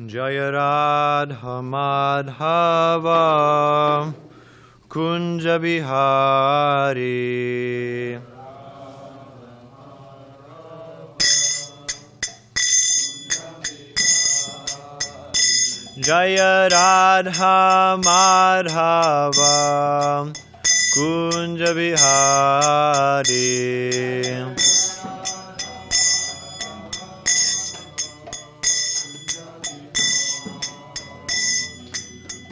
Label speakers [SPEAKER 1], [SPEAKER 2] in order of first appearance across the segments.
[SPEAKER 1] Jaya Radha Madhava Kunja Bihari. Jaya Radha Madhava Kunja Bihari.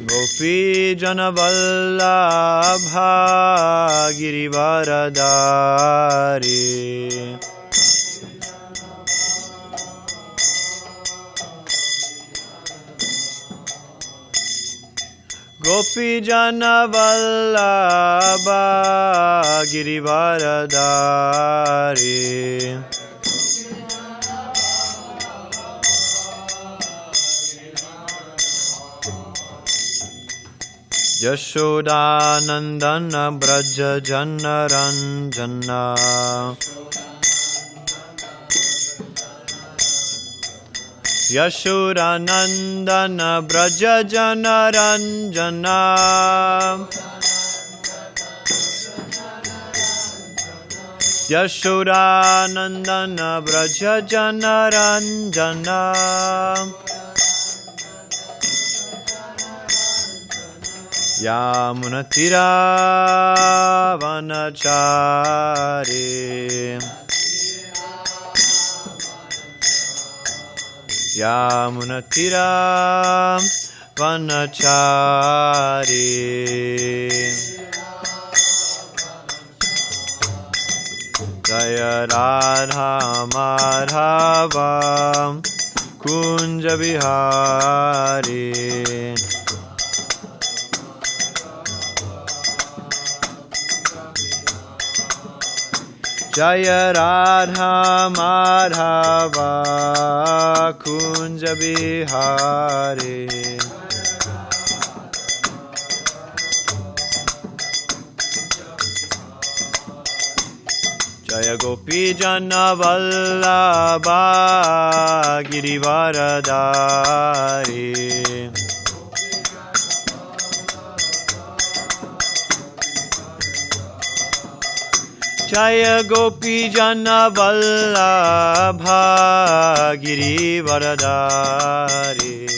[SPEAKER 1] Gopi Janavallabha Girivaradari. Gopi Janavallabha Girivaradari. Yashodanandana Braja Janaranjana. Yashodanandana Braja Janaranjana. Yashodanandana Braja Janaranjana. Yamunatira Vanachari. Yamunatira Vanachari. Jaya Radha Madhava Kunja Bihari. Jaya Radha Madhava Kunja Bihari. Jaya Gopi Janavallabha Girivaradari. Jaya Gopi Janavallabha Girivaradari.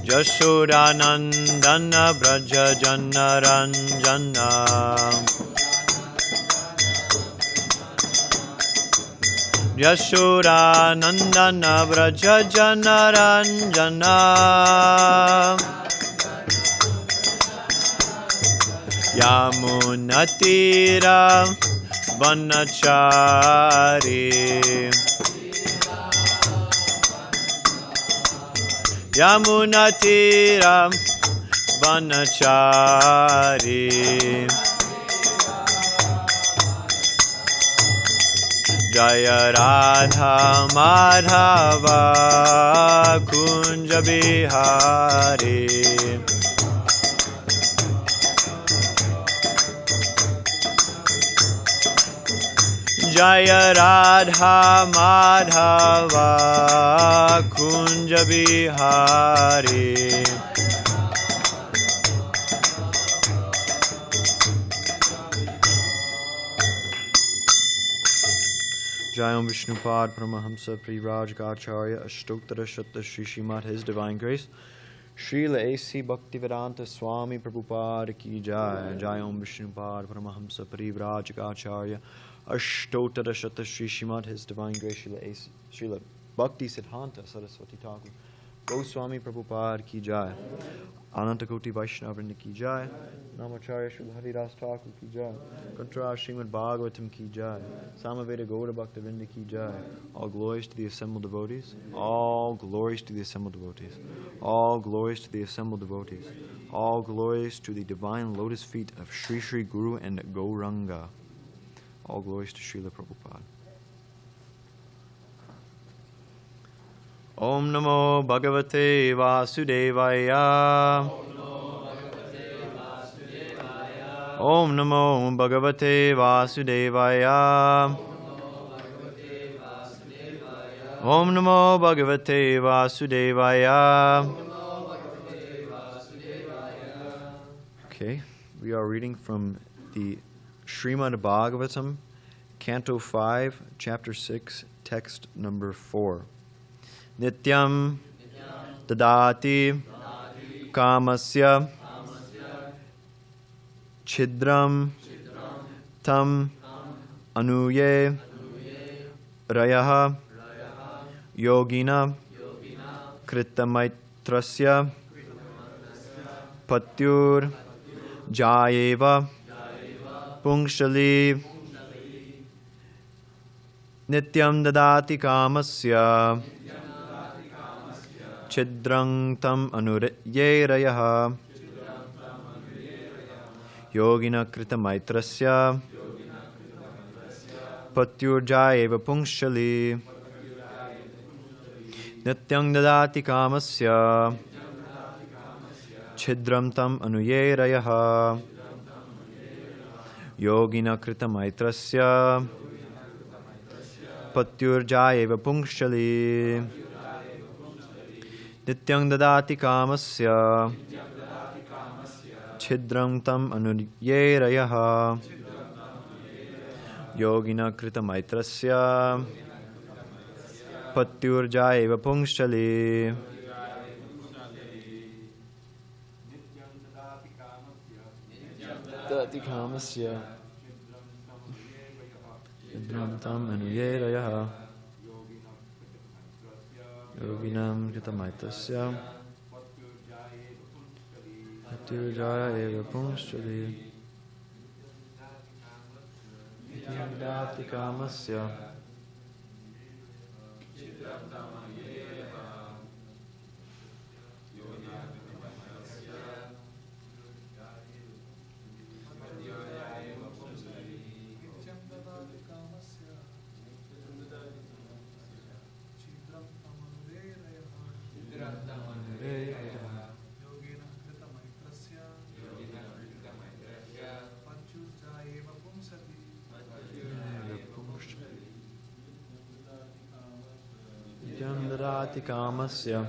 [SPEAKER 1] Yashodanandana Braja Janaranjana. Yashodanandana Braja Janaranjana. Yamunatira Vanachari. Yamunatira Vanachari. Jaya Radha Madhava Kunja Bihari. Jaya Radha Madhava Kunja Bihari. Jayam Vishnupad Paramahamsa Prirajgacharya Ashtottara Shatta Shri Srimad His Divine Grace Srila A.C. Bhaktivedanta Swami Prabhupada Ki Jai. Jayam Vishnupad Paramahamsa Prirajgacharya Ashtottara Shatta Shri Srimad His Divine Grace Srila Bhakti Siddhanta Saraswati Thakur Goswami Prabhupada Ki Jai. Anantakoti Vaishnavrinda Ki Jai. Namacharya Srila Haridas Thakur Ki Jai. Kantra Srimad Bhagavatam Ki Jai. Samaveda Gauda Bhaktavinda Ki Jai. All glories to the assembled devotees. All glories to the assembled devotees. All glories to the assembled devotees. All glories to the divine lotus feet of Sri Sri Guru and Gauranga. All glories to Srila Prabhupada. Om Namo Bhagavate Vasudevaya. Om Namo Bhagavate Vasudevaya. Om Namo Bhagavate Vasudevaya. Okay, we are reading from the Srimad Bhagavatam, Canto 5, Chapter 6, Text number 4. Nityam dadati kamasya chidram tam anuye rayaha yogina kritamaitrasya patyur jayeva pungshali nityam dadati kamasya chidram tam anuye rayaha yogina kritamaitrasya patyurjayeva pungshali nityam dadati kamasya chidram tam anuyerayaha yogina kritamaitrasya patyurjayeva pungshali nityam dadati kamasya chidram tam anuyerayaha yogina kritamaitrasya patyurjayeva pungshali dadati kamasya chidram tam anuyerayaha yoginam kritamaitrasya patyurjayeva pungshali dadati kamasya dadati kamasya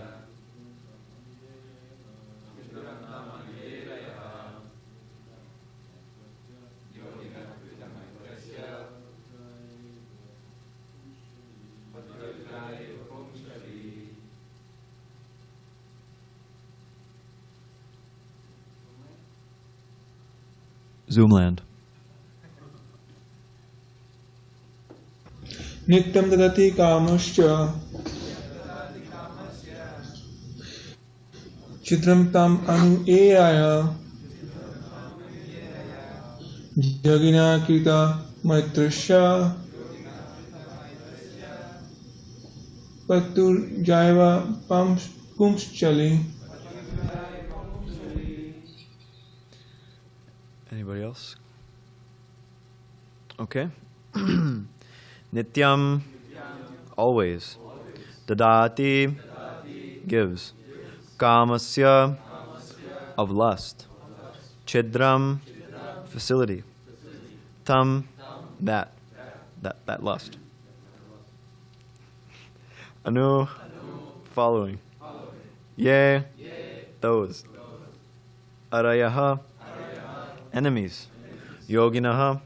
[SPEAKER 1] Zoomland.
[SPEAKER 2] Nityam dadati kamasya chidram tam anuyaya yogina krita maitrasya patyurjayeva pungshali.
[SPEAKER 1] Anybody else? Okay. Nityam, always. Dadati, gives. Kamasya, of lust. Chidram, facility. Tam, that lust. Anu, following. Ye, those. Arayaha, enemies. Yoginaha,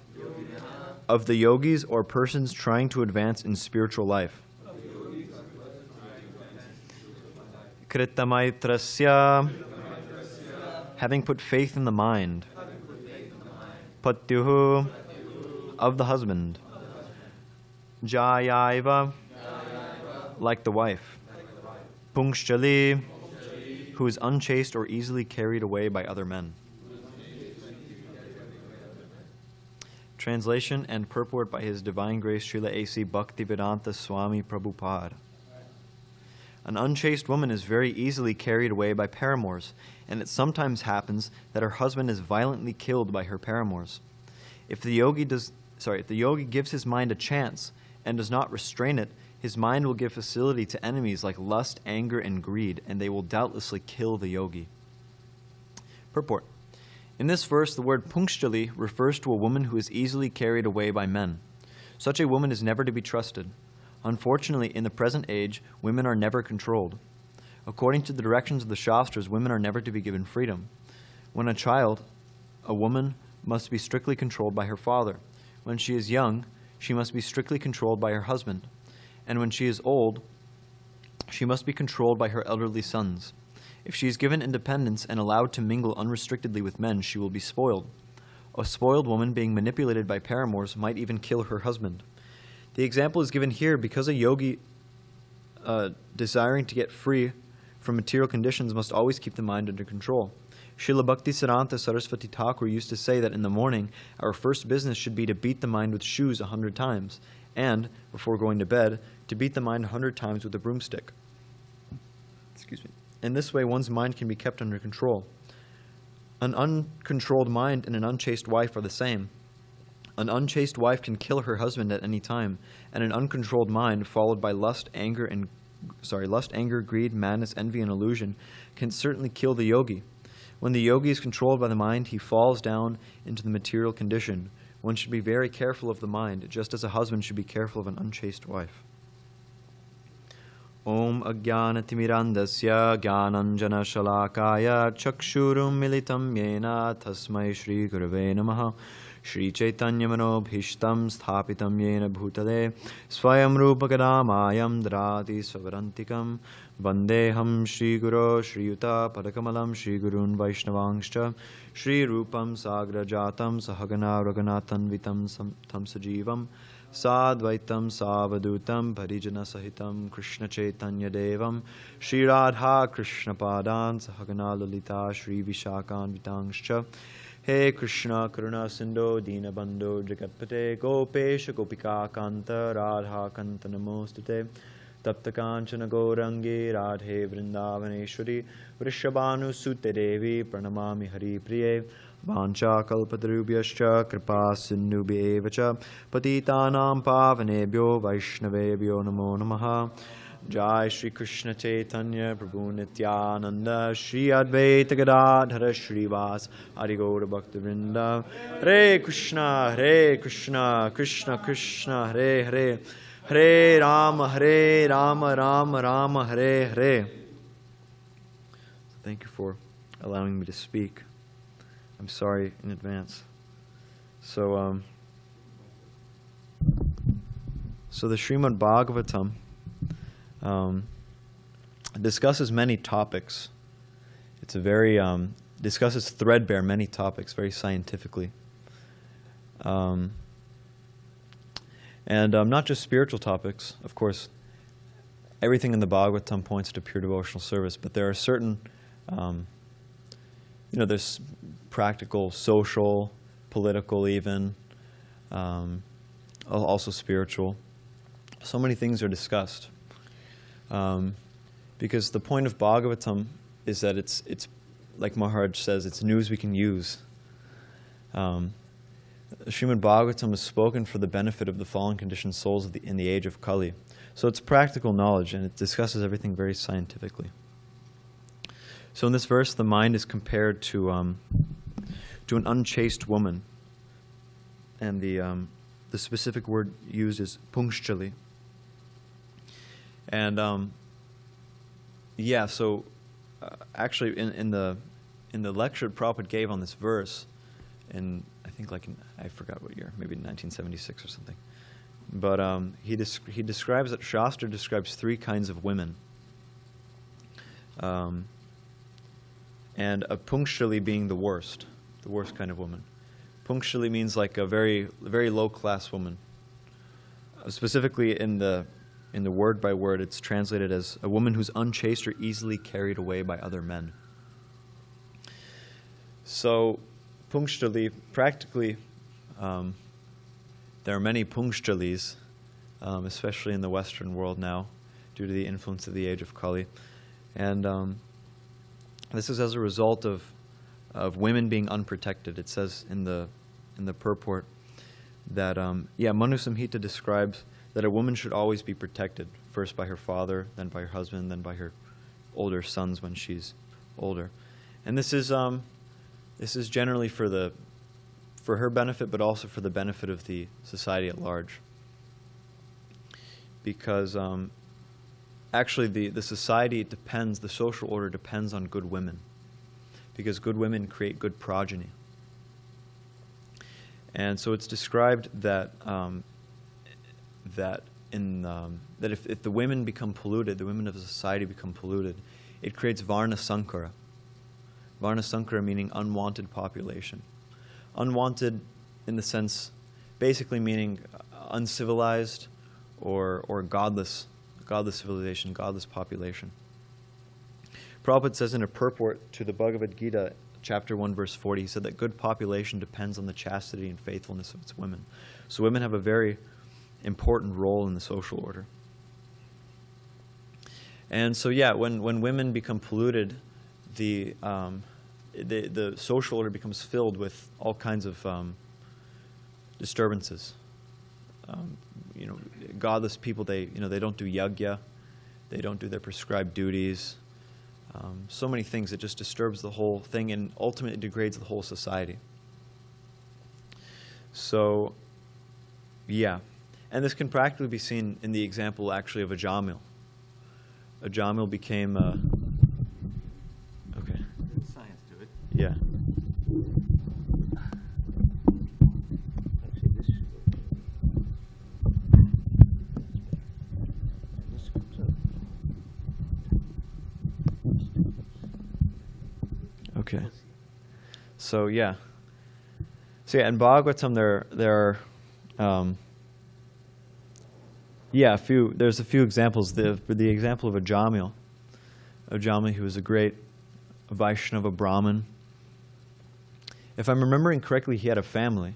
[SPEAKER 1] of the yogis or persons trying to advance in spiritual life. Kritamaitrasya, having put faith in the mind. Patyuhu, of the husband. Jayaiva, like the wife. Pungshali, who is unchaste or easily carried away by other men. Translation and purport by His Divine Grace Srila A.C. Bhaktivedanta Swami Prabhupada. An unchaste woman is very easily carried away by paramours, and it sometimes happens that her husband is violently killed by her paramours. If the yogi gives his mind a chance and does not restrain it, his mind will give facility to enemies like lust, anger, and greed, and they will doubtlessly kill the yogi. Purport. In this verse, the word punkshali refers to a woman who is easily carried away by men. Such a woman is never to be trusted. Unfortunately, in the present age, women are never controlled. According to the directions of the Shastras, women are never to be given freedom. When a child, a woman must be strictly controlled by her father. When she is young, she must be strictly controlled by her husband. And when she is old, she must be controlled by her elderly sons. If she is given independence and allowed to mingle unrestrictedly with men, she will be spoiled. A spoiled woman being manipulated by paramours might even kill her husband. The example is given here because a yogi desiring to get free from material conditions must always keep the mind under control. Srila Bhakti Siddhanta Saraswati Thakur used to say that in the morning, our first business should be to beat the mind with shoes 100 times, and, before going to bed, to beat the mind 100 times with a broomstick. Excuse me. In this way, one's mind can be kept under control. An uncontrolled mind and an unchaste wife are the same. An unchaste wife can kill her husband at any time, and an uncontrolled mind, followed by lust, anger, greed, madness, envy, and illusion, can certainly kill the yogi. When the yogi is controlled by the mind, he falls down into the material condition. One should be very careful of the mind, just as a husband should be careful of an unchaste wife. Om Ajnanatimirandasya Jnananjana Shalakaya Chakshurum Militam Yena Tasmai Shri Gurave Namaha Shri Chaitanya Manobhishtam Sthapitam Yena Bhutale Swayam Rupa Kadamayam Dharati Savarantikam Vandeham Shri Guru Shri Yuta Padakamalam Shri Gurun Vaishnavangscha Shri Rupam Sagra Jatam Sahagana Raghunathan Vitam Tam Sajivam Sadvaitam Savadutam Parijana Sahitam Krishna Chaitanya Devam Shri Radha Krishna Padan Sahagana Lalita Shri Vishakan Vitangscha He Krishna Karuna Sindho Dina Bandho Jagatpate Gopesha Gopika Kanta Radha Kanta Namostate Tapta Kanchana Gaurangi Radhe Vrindavaneshwari Vrishabhanu Sute Devi Pranamami Hari Priye Vancha Kalpatarubhyascha Kripa Sindhubhye Evacha Patitanam Pavanebhyo Vaishnavebhyo Namo Namaha Jai Shri Krishna Chaitanya Prabhu Nityananda Shri Advaita Gadadhara Shrivas Adi Gaura Bhakta Vrinda Hare Krishna Krishna Krishna Hare Hare Hare Rama Rama Rama Hare Hare. Thank you for allowing me to speak. I'm sorry in advance. So the Srimad Bhagavatam discusses many topics. It's a very discusses threadbare many topics very scientifically, and not just spiritual topics. Of course, everything in the Bhagavatam points to pure devotional service, but there are certain, there's practical, social, political, even, also spiritual. So many things are discussed. Because the point of Bhagavatam is that it's like Maharaj says, it's news we can use. Srimad Bhagavatam is spoken for the benefit of the fallen conditioned souls in the age of Kali. So it's practical knowledge, and it discusses everything very scientifically. So in this verse, the mind is compared to an unchaste woman, and the specific word used is punkshali. And actually, in the lecture Prabhupada gave on this verse, in I think I forgot what year, maybe 1976 or something. But he describes that Shastra describes three kinds of women, and a punkshali being the worst kind of woman. Punkshali means like a very very low class woman. Specifically in the word by word, it's translated as a woman who's unchaste or easily carried away by other men. So, punkshali, practically, there are many punkshtalis, especially in the Western world now, due to the influence of the age of Kali. And this is as a result of women being unprotected. It says in the purport that, Manu Samhita describes that a woman should always be protected, first by her father, then by her husband, then by her older sons when she's older. And this is This is generally for her benefit, but also for the benefit of the society at large. Because actually the society depends, the social order depends on good women. Because good women create good progeny. And so it's described that that if the women become polluted, the women of the society become polluted, it creates Varna Sankara. Varna Sankara meaning unwanted population. Unwanted in the sense, basically meaning uncivilized or godless civilization, godless population. Prabhupada says in a purport to the Bhagavad Gita, chapter 1, verse 40, he said that good population depends on the chastity and faithfulness of its women. So women have a very important role in the social order. And so yeah, when women become polluted, the social order becomes filled with all kinds of disturbances. Godless people, they don't do yajna, they don't do their prescribed duties. So many things, it just disturbs the whole thing and ultimately degrades the whole society. So, yeah. And this can practically be seen in the example actually of Ajamil. Ajamil became okay.
[SPEAKER 3] Science to it.
[SPEAKER 1] Yeah.
[SPEAKER 3] Actually, this comes up.
[SPEAKER 1] Okay. So yeah. So yeah, in Bhagavatam there are there's a few examples. The example of Ajamil, who was a great Vaishnava Brahmin. If I'm remembering correctly, he had a family.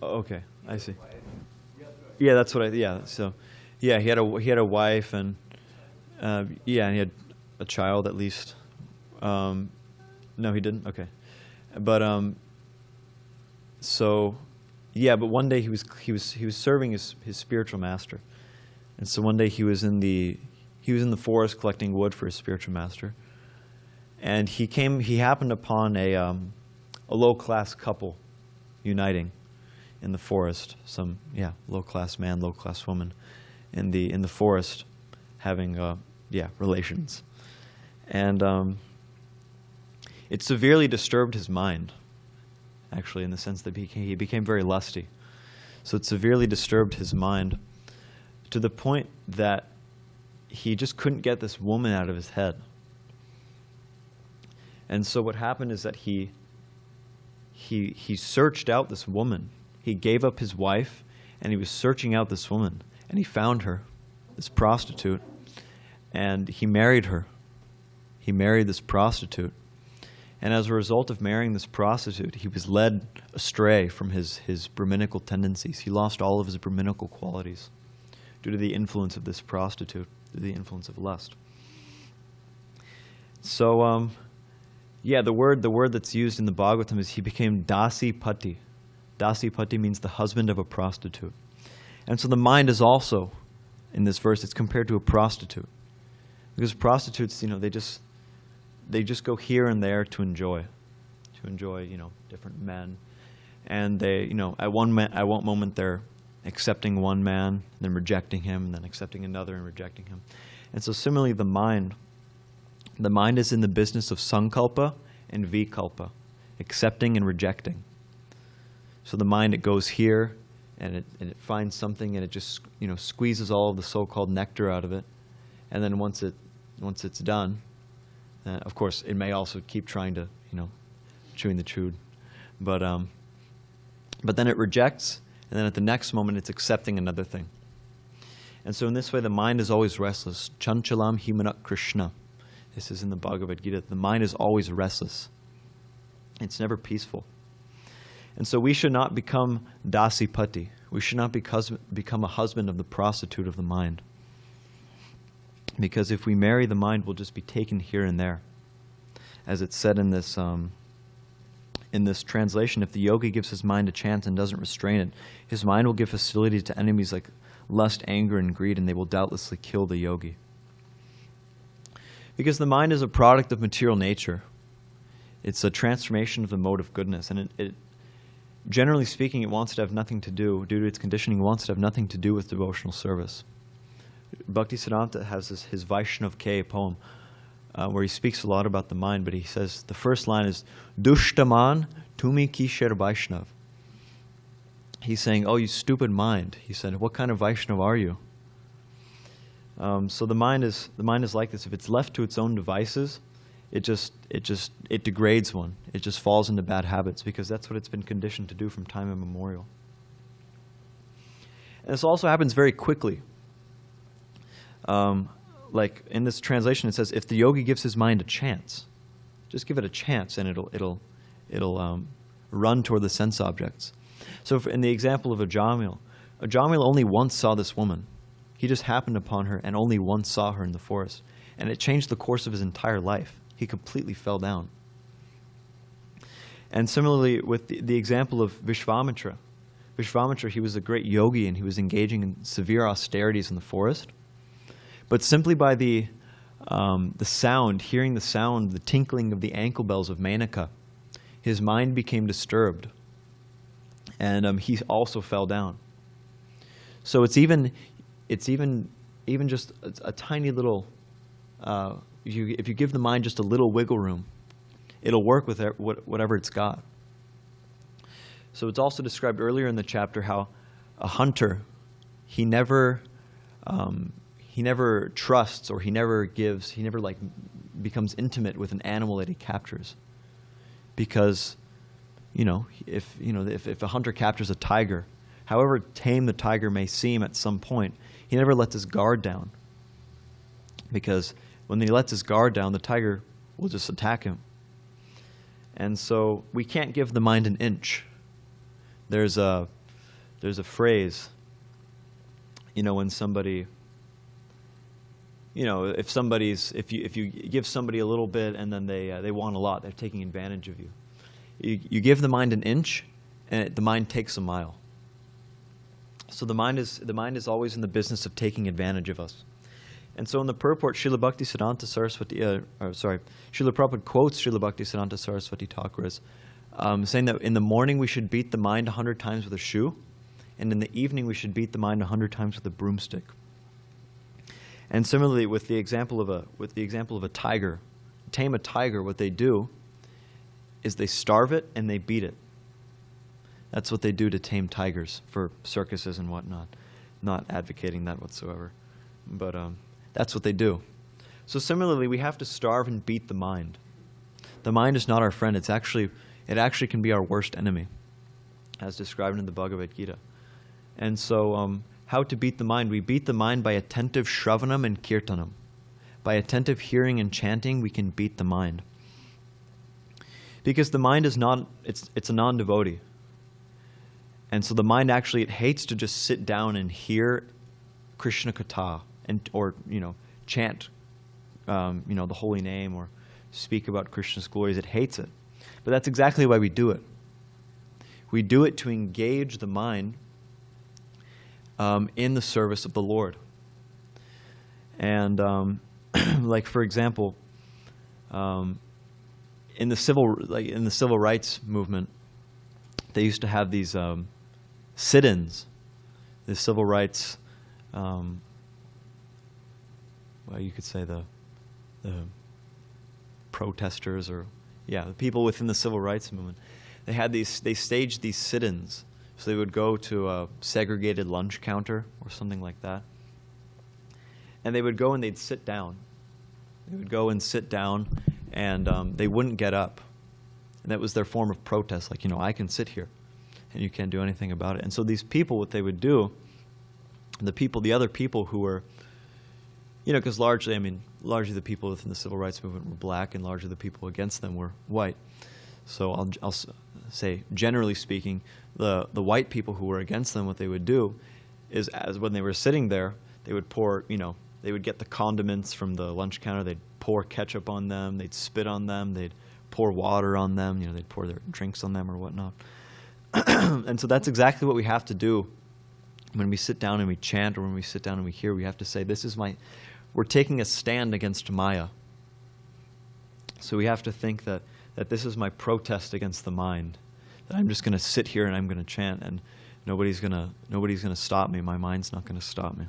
[SPEAKER 1] Oh, okay, I see. Yeah, that's what so, yeah, he had a wife and and he had a child at least. No, he didn't. Okay, but so. Yeah, but one day he was serving his spiritual master, and so one day he was in the forest collecting wood for his spiritual master, and he happened upon a low class couple uniting in the forest. Some low class man, low class woman, in the forest having relations, and it severely disturbed his mind. Actually, in the sense that he became very lusty. So it severely disturbed his mind to the point that he just couldn't get this woman out of his head. And so what happened is that he searched out this woman. He gave up his wife, and he was searching out this woman. And he found her, this prostitute, and he married her. He married this prostitute. And as a result of marrying this prostitute, he was led astray from his Brahminical tendencies. He lost all of his Brahminical qualities due to the influence of this prostitute, due to the influence of lust. So, the word that's used in the Bhagavatam is he became Dasi Pati. Dasi Pati means the husband of a prostitute. And so the mind is also, in this verse, it's compared to a prostitute. Because prostitutes, they just go here and there to enjoy, different men. And they, at one moment they're accepting one man, then rejecting him, and then accepting another and rejecting him. And so similarly, the mind is in the business of sankalpa and vikalpa, accepting and rejecting. So the mind, it goes here, and it finds something, and it just, squeezes all of the so-called nectar out of it. And then once it's done, of course, it may also keep trying to, chewing the chewed. But then it rejects, and then at the next moment it's accepting another thing. And so in this way, the mind is always restless. Chanchalam himanat Krishna. This is in the Bhagavad Gita. The mind is always restless. It's never peaceful. And so we should not become dasipati. We should not become a husband of the prostitute of the mind. Because if we marry the mind, we'll just be taken here and there. As it's said in this translation, if the yogi gives his mind a chance and doesn't restrain it, his mind will give facility to enemies like lust, anger, and greed, and they will doubtlessly kill the yogi. Because the mind is a product of material nature. It's a transformation of the mode of goodness. And it generally speaking, it wants to have nothing to do, due to its conditioning, it wants to have nothing to do with devotional service. Bhaktisiddhanta has his Vaishnav K poem where he speaks a lot about the mind, but he says, the first line is, Dushtaman tumi kishar Vaishnav. He's saying, oh, you stupid mind. He said, what kind of Vaishnav are you? So the mind is like this. If it's left to its own devices, it degrades one. It just falls into bad habits because that's what it's been conditioned to do from time immemorial. And this also happens very quickly. Like in this translation, it says, if the yogi gives his mind a chance, just give it a chance, and it'll run toward the sense objects. So in the example of Ajamil only once saw this woman. He just happened upon her and only once saw her in the forest. And it changed the course of his entire life. He completely fell down. And similarly with the example of Vishvamitra. Vishvamitra, he was a great yogi and he was engaging in severe austerities in the forest. But simply by the sound, hearing the sound, the tinkling of the ankle bells of Menaka, his mind became disturbed. And he also fell down. So it's even just a tiny little, if you give the mind just a little wiggle room, it'll work with whatever it's got. So it's also described earlier in the chapter how a hunter, he never trusts, or he never becomes intimate with an animal that he captures. Because, if a hunter captures a tiger, however tame the tiger may seem at some point, he never lets his guard down. Because when he lets his guard down, the tiger will just attack him. And so we can't give the mind an inch. There's a phrase, when somebody, if you give somebody a little bit and then they want a lot, they're taking advantage of you. You give the mind an inch, and the mind takes a mile. So the mind is always in the business of taking advantage of us. And so in the purport, Srila Bhaktisiddhanta Saraswati, Srila Prabhupada quotes Srila Bhaktisiddhanta Saraswati Thakur as saying that in the morning we should beat the mind 100 times with a shoe, and in the evening we should beat the mind 100 times with a broomstick. And similarly, with the example of a tiger, tame a tiger, what they do is they starve it and they beat it. That's what they do to tame tigers for circuses and whatnot. Not advocating that whatsoever, but that's what they do. So similarly, we have to starve and beat the mind. The mind is not our friend. It actually can be our worst enemy, as described in the Bhagavad Gita. And so, how to beat the mind? We beat the mind by attentive shravanam and kirtanam. By attentive hearing and chanting, we can beat the mind. Because the mind is it's a non-devotee. And so the mind actually, it hates to just sit down and hear Krishna Katha or chant, the holy name or speak about Krishna's glories. It hates it. But that's exactly why we do it. We do it to engage the mind in the service of the Lord. And like for example, in the civil rights movement, they used to have these sit-ins, the civil rights, you could say the protesters, or the people within the civil rights movement. They staged these sit-ins. So they would go to a segregated lunch counter or something like that. And they would go and they'd sit down. They would go and sit down, and they wouldn't get up. And that was their form of protest, like, I can sit here, and you can't do anything about it. And so these people, what they would do, the other people who were, because largely the people within the civil rights movement were black, and largely the people against them were white. So I'll say, generally speaking, the white people who were against them, what they would do is, as when they were sitting there, they would pour, they would get the condiments from the lunch counter, they'd pour ketchup on them, they'd spit on them, they'd pour water on them, they'd pour their drinks on them or whatnot. And so that's exactly what we have to do when we sit down and we chant, or when we sit down and we hear. We have to say, we're taking a stand against Maya. So we have to think that this is my protest against the mind, that I'm just going to sit here and I'm going to chant, and nobody's going to stop me. My mind's not going to stop me.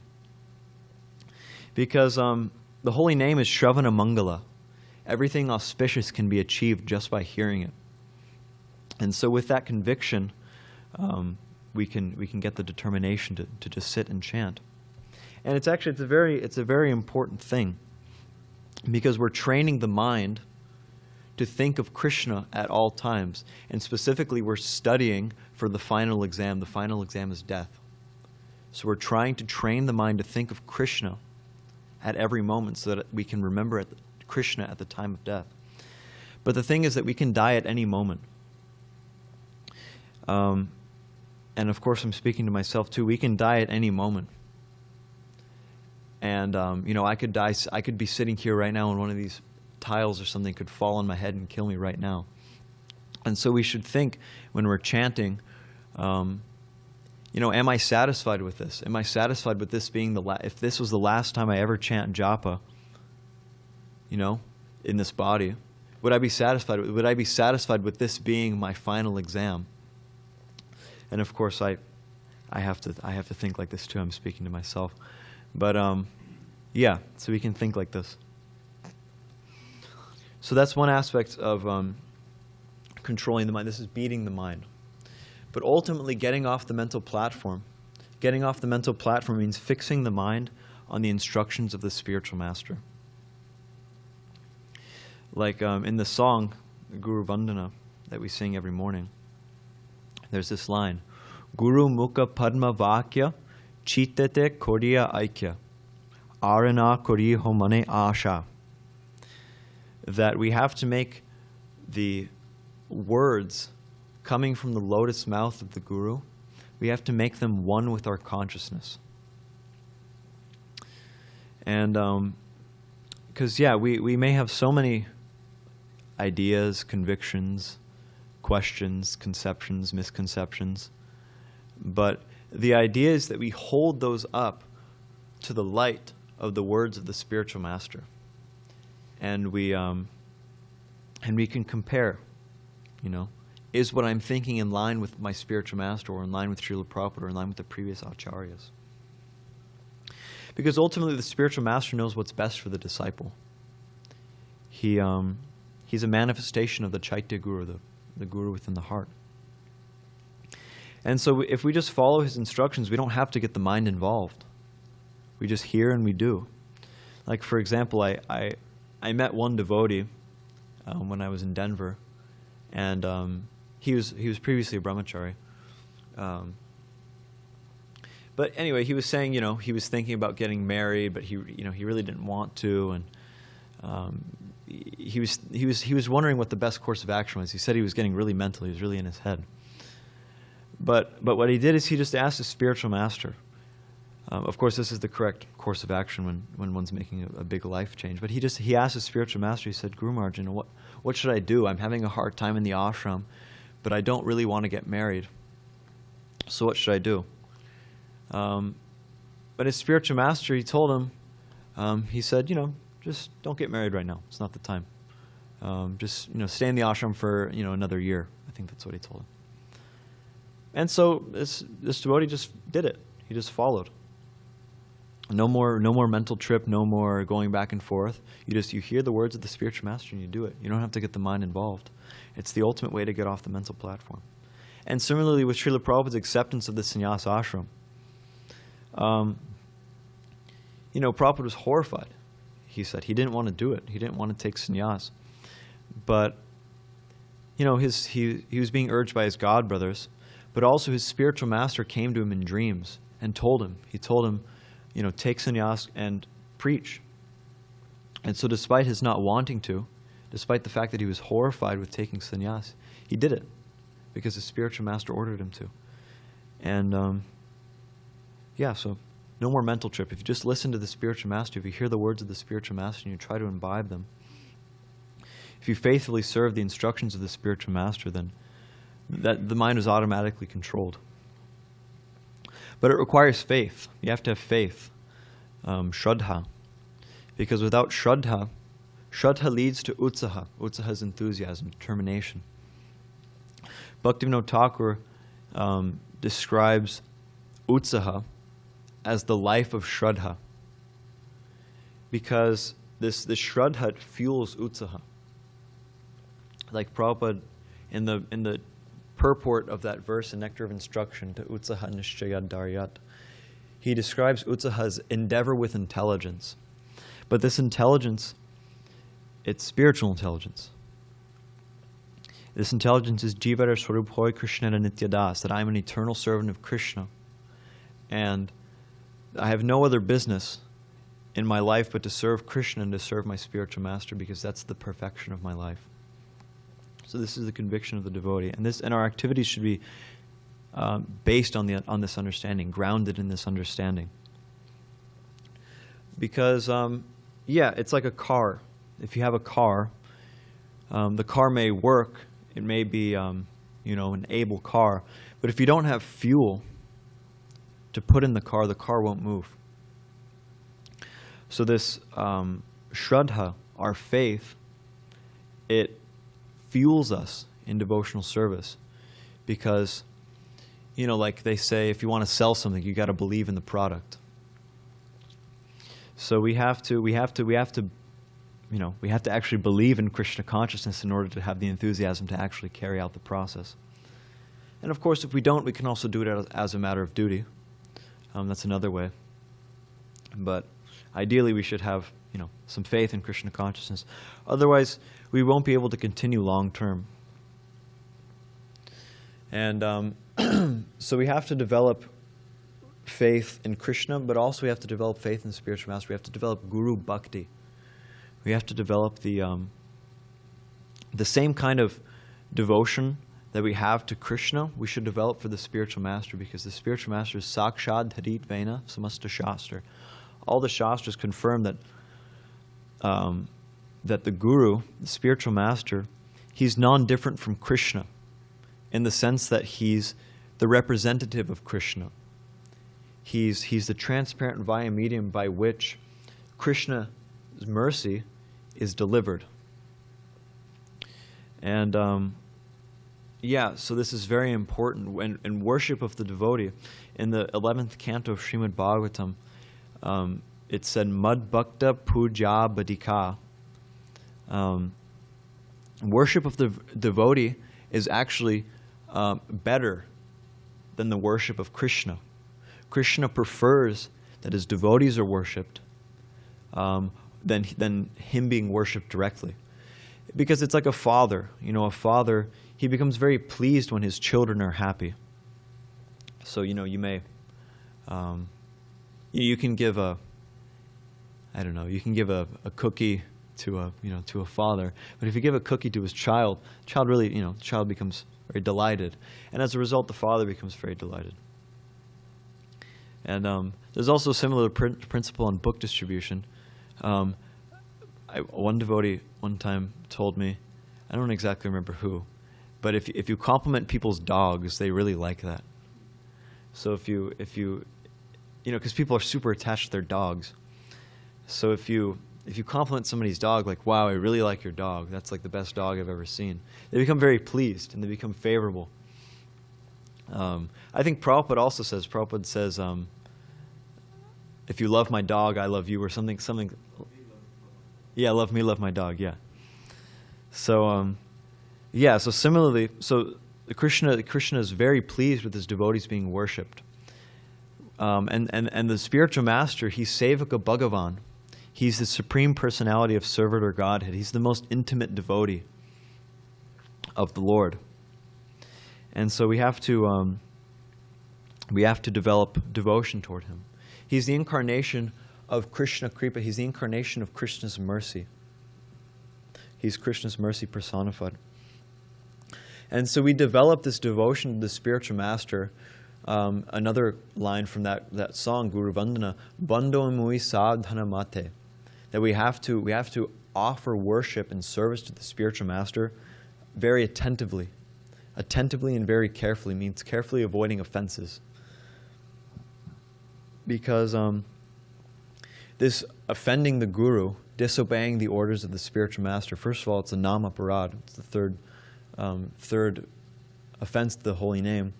[SPEAKER 1] Because the holy name is Shravana Mangala. Everything auspicious can be achieved just by hearing it. And so with that conviction, we can get the determination to just sit and chant. And it's a very important thing, because we're training the mind to think of Krishna at all times. And specifically, we're studying for the final exam. The final exam is death. So we're trying to train the mind to think of Krishna at every moment so that we can remember Krishna at the time of death. But the thing is that we can die at any moment. And of course, I'm speaking to myself too. We can die at any moment. And, I could die. I could be sitting here right now, and one of these tiles or something could fall on my head and kill me right now. And so we should think when we're chanting, am I satisfied with this? Am I satisfied with this being if this was the last time I ever chant japa, in this body, would I be satisfied? Would I be satisfied with this being my final exam? And of course, I have to think like this too. I'm speaking to myself. But so we can think like this. So that's one aspect of controlling the mind. This is beating the mind. But ultimately, getting off the mental platform means fixing the mind on the instructions of the spiritual master. Like in the song, Guru Vandana, that we sing every morning, there's this line, Guru Mukha Padma Vakya Chittate Kodiya Aikya Arana Kori Homane Asha. That we have to make the words coming from the lotus mouth of the Guru, we have to make them one with our consciousness. And because, we may have so many ideas, convictions, questions, conceptions, misconceptions, but the idea is that we hold those up to the light of the words of the spiritual master. And we can compare, is what I'm thinking in line with my spiritual master, or in line with Srila Prabhupada, or in line with the previous acharyas? Because ultimately the spiritual master knows what's best for the disciple. He's a manifestation of the Chaitya Guru, the Guru within the heart. And so if we just follow his instructions, we don't have to get the mind involved. We just hear and we do. Like, for example, I met one devotee when I was in Denver, and he was previously a brahmachari. But anyway, he was saying, he was thinking about getting married, but he really didn't want to, and he was wondering what the best course of action was. He said he was getting really mental. He was really in his head. But what he did is he just asked his spiritual master. Of course, this is the correct course of action when one's making a big life change. But he asked his spiritual master. He said, Guru Maharaj, what should I do? I'm having a hard time in the ashram, but I don't really want to get married. So what should I do? But his spiritual master, he told him, he said, just don't get married right now. It's not the time. Just stay in the ashram for another year. I think that's what he told him. And so this devotee just did it. He just followed. No more mental trip, no more going back and forth. You hear the words of the spiritual master and you do it. You don't have to get the mind involved. It's the ultimate way to get off the mental platform. And similarly with Srila Prabhupada's acceptance of the sannyas ashram. Prabhupada was horrified. He said he didn't want to do it. He didn't want to take sannyas. But, he was being urged by his godbrothers, but also his spiritual master came to him in dreams and told him, take sannyas and preach. And so despite his not wanting to, despite the fact that he was horrified with taking sannyas, he did it because his spiritual master ordered him to. And so no more mental trip. If you just listen to the spiritual master, if you hear the words of the spiritual master and you try to imbibe them, if you faithfully serve the instructions of the spiritual master, then the mind is automatically controlled. But it requires faith. You have to have faith, shraddha. Because without shraddha, Shraddha leads to utsaha. Utsaha is enthusiasm, determination. Bhaktivinoda Thakur describes utsaha as the life of Shraddha, because this Shraddha fuels utsaha. Like Prabhupada in the purport of that verse in Nectar of Instruction, to utsaha nishchayad daryat, he describes utsaha as endeavor with intelligence. But this intelligence, it's spiritual intelligence. This intelligence is Jivara Swaruphoy Krishna Nityadas, that I am an eternal servant of Krishna. And I have no other business in my life but to serve Krishna and to serve my spiritual master, because that's the perfection of my life. So this is the conviction of the devotee. And our activities should be based on this understanding, grounded in this understanding. Because, it's like a car. If you have a car, the car may work. It may be, an able car. But if you don't have fuel to put in the car won't move. So this Shraddha, our faith, it fuels us in devotional service. Because, like they say, if you want to sell something, you got to believe in the product. So we have to actually believe in Krishna consciousness in order to have the enthusiasm to actually carry out the process. And of course, if we don't, we can also do it as a matter of duty. That's another way. But ideally, we should have, some faith in Krishna consciousness. Otherwise, we won't be able to continue long term. And so we have to develop faith in Krishna, but also we have to develop faith in the spiritual master. We have to develop Guru Bhakti. We have to develop the same kind of devotion that we have to Krishna, we should develop for the spiritual master, because the spiritual master is Sakshad Harit Vena Samasta Shastra. All the Shastras confirm that that the Guru, the spiritual master, he's non-different from Krishna in the sense that he's the representative of Krishna. He's the transparent via medium by which Krishna's mercy is delivered. And so this is very important. In worship of the devotee, in the 11th canto of Srimad Bhagavatam, it said, Mad Bhakta Puja Badika. Worship of the devotee is actually better than the worship of Krishna. Krishna prefers that his devotees are worshipped than him being worshipped directly. Because it's like a father. A father, he becomes very pleased when his children are happy. So, you may, you can give a cookie to a father. But if you give a cookie to his child, the child becomes very delighted. And as a result, the father becomes very delighted. And there's also a similar principle on book distribution. One devotee one time told me, I don't exactly remember who, but if you compliment people's dogs, they really like that. So if you because people are super attached to their dogs. So if you compliment somebody's dog, like, wow, I really like your dog, that's like the best dog I've ever seen, they become very pleased and they become favorable. I think Prabhupada says, if you love my dog, I love you, or something. Yeah, love me, love my dog, yeah. So, so similarly, Krishna is very pleased with his devotees being worshipped. And the spiritual master, he's Sevaka Bhagavan. He's the supreme personality of servant or Godhead. He's the most intimate devotee of the Lord. And so we have to develop devotion toward him. He's the incarnation of Krishna Kripa. He's the incarnation of Krishna's mercy. He's Krishna's mercy personified. And so we develop this devotion to the spiritual master. Another line from that song, Guru Vandana, Bando mui sadhana mate, that we have to offer worship and service to the spiritual master very attentively. Attentively and very carefully means carefully avoiding offenses. Because this offending the Guru, disobeying the orders of the spiritual master, first of all, it's a nama parad. It's the third offense to the holy name.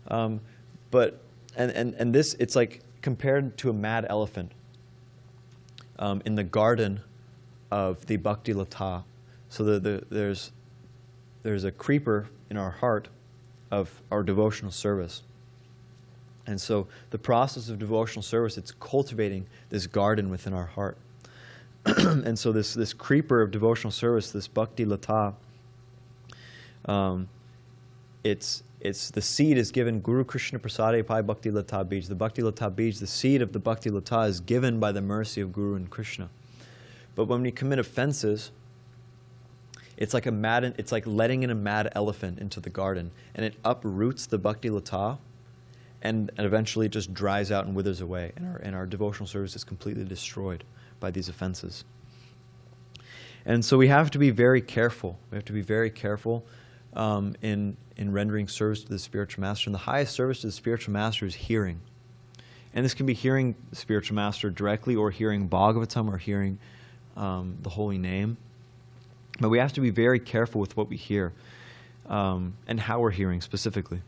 [SPEAKER 1] But this, it's like compared to a mad elephant in the garden of the Bhakti Lata. So there's a creeper in our heart of our devotional service. And so the process of devotional service, it's cultivating this garden within our heart. And so this creeper of devotional service, this Bhakti Lata, it's the seed is given Guru Krishna Prasade Pai Bhakti Lata Bij. The Bhakti Lata Bij, the seed of the Bhakti Lata, is given by the mercy of Guru and Krishna. But when we commit offenses, it's like letting in a mad elephant into the garden, and it uproots the Bhakti Lata, and eventually it just dries out and withers away, and our devotional service is completely destroyed by these offenses. And so we have to be very careful. We have to be very careful in rendering service to the spiritual master. And the highest service to the spiritual master is hearing. And this can be hearing the spiritual master directly, or hearing Bhagavatam, or hearing the holy name. But we have to be very careful with what we hear and how we're hearing specifically.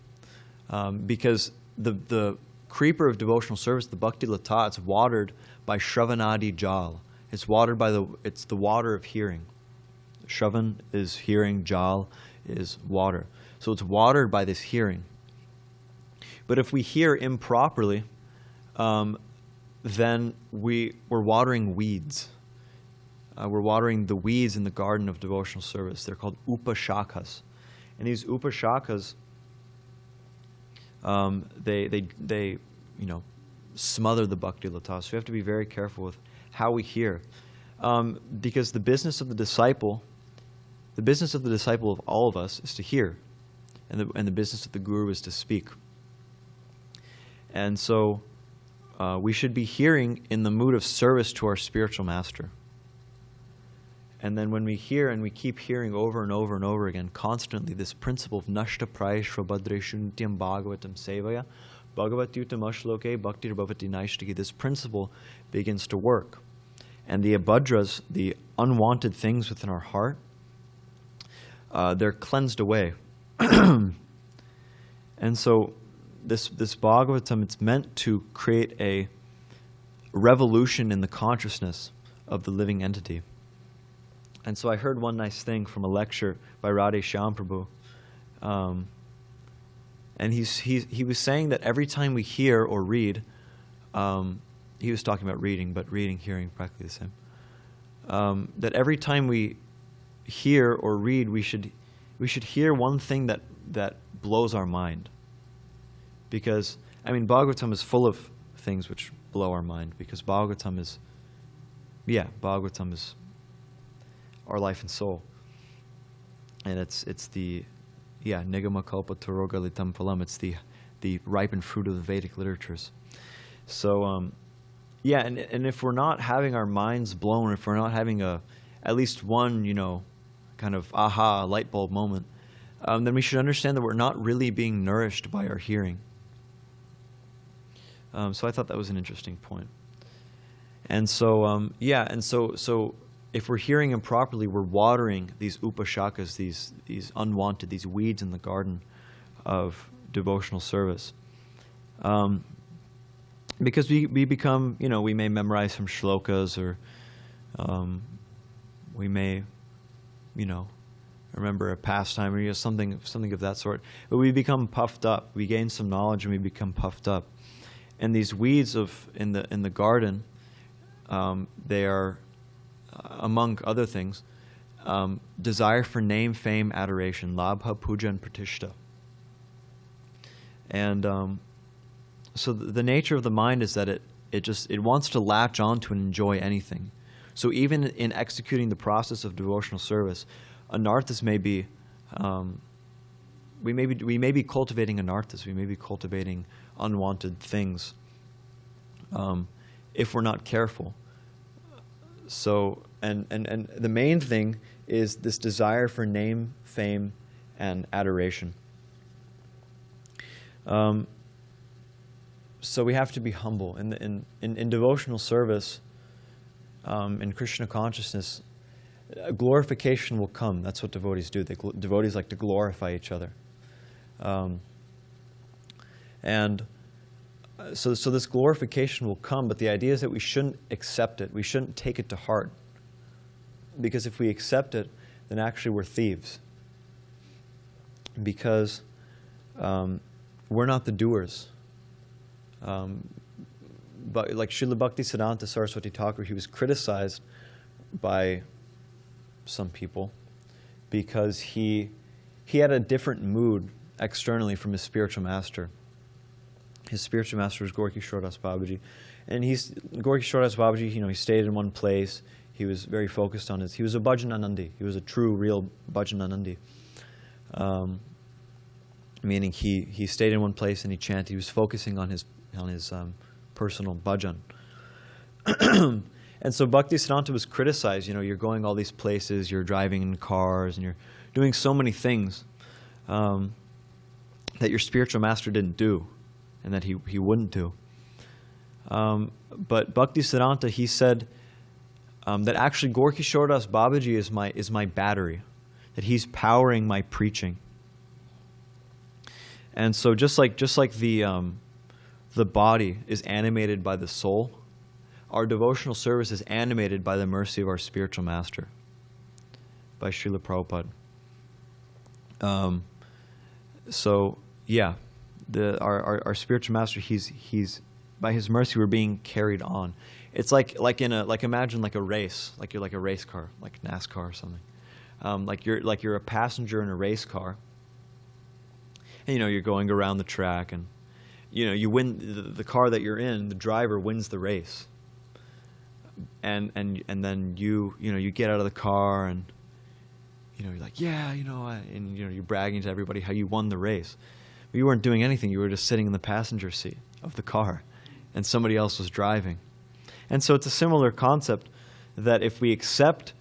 [SPEAKER 1] Because the creeper of devotional service, the Bhakti Lata, it's watered by Shravanadi Jal. It's watered by it's the water of hearing. Shravan is hearing, Jal is water. So it's watered by this hearing. But if we hear improperly, then we're watering weeds. We're watering the weeds in the garden of devotional service. They're called upashakas. And these upashakas, they smother the Bhakti Lata. So we have to be very careful with how we hear. Because the business of the disciple of all of us is to hear. And the business of the Guru is to speak. And so we should be hearing in the mood of service to our spiritual master. And then when we hear and we keep hearing over and over and over again, constantly, this principle of nashta prayeshva badreshu nityam bhagavatam sevaya bhagavatyutam ashloke bhaktir bhavati naishtaki, this principle begins to work. And the abhadras, the unwanted things within our heart, they're cleansed away. And so this Bhagavatam, it's meant to create a revolution in the consciousness of the living entity. And so I heard one nice thing from a lecture by Radhe Shyam Prabhu. And he was saying that every time we hear or read, he was talking about reading, but reading, hearing, practically the same. That every time we hear or read, we should hear one thing that blows our mind. Because, Bhagavatam is full of things which blow our mind, because Bhagavatam is our life and soul. And it's the Nigama Kalpa Taroga Litam Phalam, it's the ripened fruit of the Vedic literatures. So and if we're not having our minds blown, if we're not having at least one, kind of aha, light bulb moment, then we should understand that we're not really being nourished by our hearing. So I thought that was an interesting point. And so, so if we're hearing improperly, we're watering these upashakas, these unwanted, these weeds in the garden of devotional service. Because we become, we may memorize some shlokas, or we may, remember a pastime, or something of that sort. But we become puffed up. We gain some knowledge and we become puffed up. And these weeds in the garden, they are, among other things, desire for name, fame, adoration, labha, puja, and pratishta. And so the nature of the mind is that it wants to latch on to and enjoy anything. So even in executing the process of devotional service, anarthas may be, we may be cultivating anarthas, we may be cultivating unwanted things, if we're not careful. So, and the main thing is this desire for name, fame, and adoration. So we have to be humble. In devotional service, in Krishna consciousness, glorification will come. That's what devotees do. Devotees like to glorify each other. So this glorification will come, but the idea is that we shouldn't accept it. We shouldn't take it to heart. Because if we accept it, then actually we're thieves. Because we're not the doers. But like Srila Bhakti Siddhanta Saraswati Thakur, he was criticized by some people because he had a different mood externally from his spiritual master. His spiritual master was Gorky Shordas Babaji. And Gorky Shordas Babaji, he stayed in one place. He was very focused on he was a Bhajan Anandi. He was a true, real Bhajan Anandi. Meaning he stayed in one place and he chanted. He was focusing on his personal bhajan. And so Bhakti Siddhanta was criticized. You're going all these places, you're driving in cars, and you're doing so many things that your spiritual master didn't do, and that he wouldn't do. But Bhakti Siddhanta, he said that actually Gorky Shordas Babaji is my battery, that he's powering my preaching. And so just like the body is animated by the soul, our devotional service is animated by the mercy of our spiritual master, by Srila Prabhupada. So yeah, our spiritual master, he's by his mercy we're being carried on. It's like imagine like a race, like you're like a race car, like NASCAR or something. Like you're a passenger in a race car. And you're going around the track, and you win the car that you're in. The driver wins the race, and then you get out of the car, and you're like, yeah, and you're bragging to everybody how you won the race. But you weren't doing anything. You were just sitting in the passenger seat of the car, and somebody else was driving. And so it's a similar concept that if we accept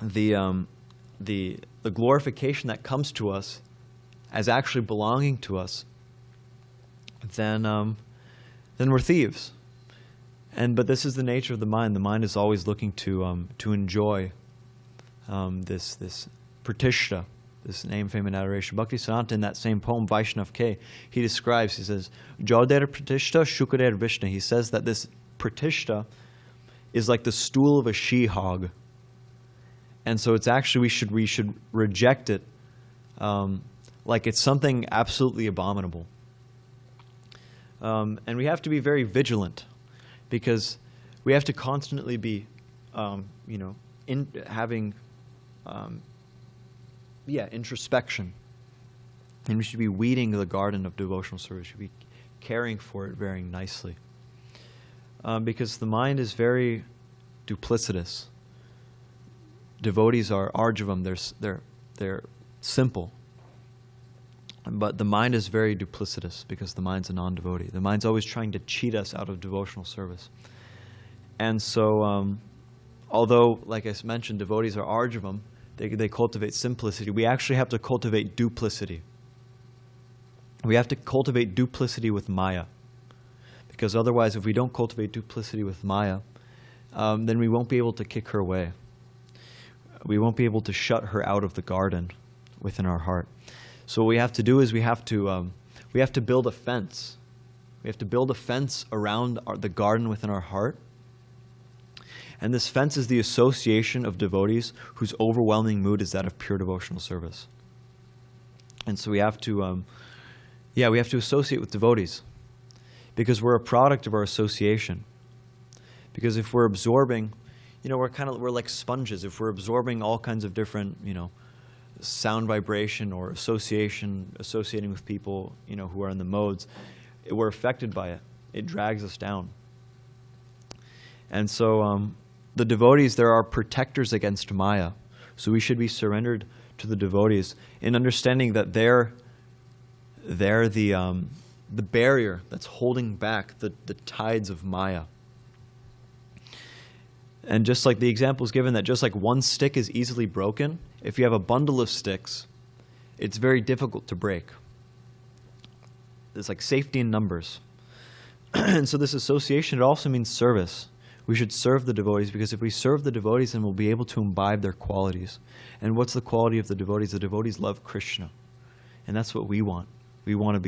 [SPEAKER 1] the glorification that comes to us as actually belonging to us, then we're thieves. But this is the nature of the mind. The mind is always looking to enjoy this pratishta, this name, fame, and adoration. Bhakti Siddhanta, in that same poem, Vaishnav K, he says, Joder pratishta shukader Vishna. He says that this pratishta is like the stool of a she-hog. And so it's actually, we should reject it like it's something absolutely abominable. And we have to be very vigilant, because we have to constantly be, having introspection. And we should be weeding the garden of devotional service. We should be caring for it very nicely. Because the mind is very duplicitous. Devotees are arjavam, they're simple. But the mind is very duplicitous, because the mind's a non-devotee. The mind's always trying to cheat us out of devotional service. And so, although, like I mentioned, devotees are arjavam, they cultivate simplicity. We actually have to cultivate duplicity. We have to cultivate duplicity with Maya. Because otherwise, if we don't cultivate duplicity with Maya, then we won't be able to kick her away. We won't be able to shut her out of the garden within our heart. So what we have to do is we have to build a fence. We have to build a fence around the garden within our heart. And this fence is the association of devotees whose overwhelming mood is that of pure devotional service. And so we have to associate with devotees, because we're a product of our association. Because if we're absorbing, we're like sponges. If we're absorbing all kinds of different, sound vibration or associating with people, who are in the modes, we're affected by it. It drags us down. And so the devotees, there are protectors against Maya. So we should be surrendered to the devotees in understanding that they're the barrier that's holding back the tides of Maya. And just like the example is given that just like one stick is easily broken, if you have a bundle of sticks, it's very difficult to break. It's like safety in numbers. And so this association, it also means service. We should serve the devotees, because if we serve the devotees, then we'll be able to imbibe their qualities. And what's the quality of the devotees? The devotees love Krishna. And that's what we want. I want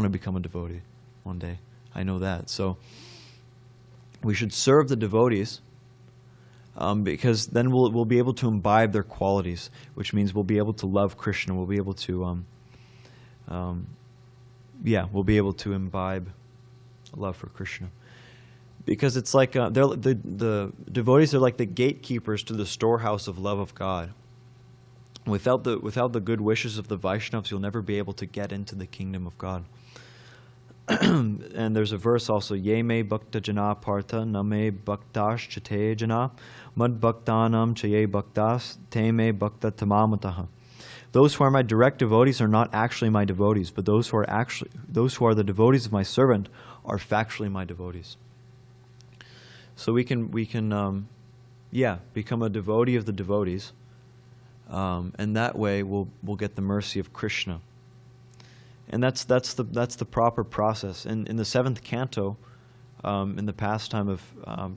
[SPEAKER 1] to become a devotee one day. I know that. So we should serve the devotees, because then we'll be able to imbibe their qualities, which means we'll be able to love Krishna. We'll be able to, we'll be able to imbibe love for Krishna. Because it's like the devotees are like the gatekeepers to the storehouse of love of God. Without the good wishes of the Vaishnavas, you'll never be able to get into the kingdom of God. And there's a verse also, Ye me bhakta jana partha, na me bhaktash chate jana, mad bhaktanam chaye bhaktas, te me bhakta tamamataha. Those who are my direct devotees are not actually my devotees, but those who are the devotees of my servant are factually my devotees. So we can become a devotee of the devotees, and that way we'll get the mercy of Krishna. And that's the proper process. And in the 7th canto, in the pastime of